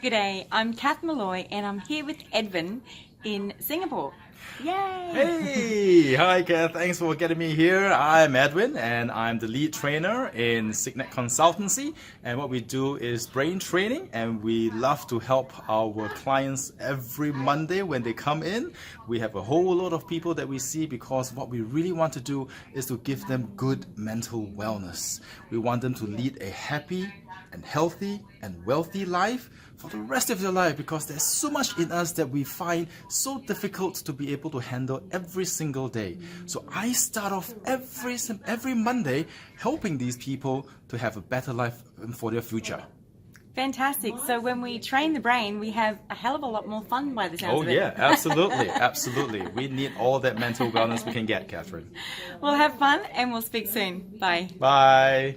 G'day, I'm Kath Molloy and I'm here with Edwin in Singapore. Yay! Hey! Hi, Kath. Thanks for getting me here. I'm Edwin and I'm the lead trainer in Signet Consultancy. And what we do is brain training, and we love to help our clients every Monday when they come in. We have a whole lot of people that we see because what we really want to do is to give them good mental wellness. We want them to lead a happy and healthy and wealthy life for the rest of your life, because there's so much in us that we find so difficult to be able to handle every single day. So I start off every Monday helping these people to have a better life for their future. Fantastic. So when we train the brain, we have a hell of a lot more fun by the sounds of it. Oh yeah, absolutely, absolutely. We need all that mental wellness we can get, Catherine. We'll have fun and we'll speak soon. Bye. Bye.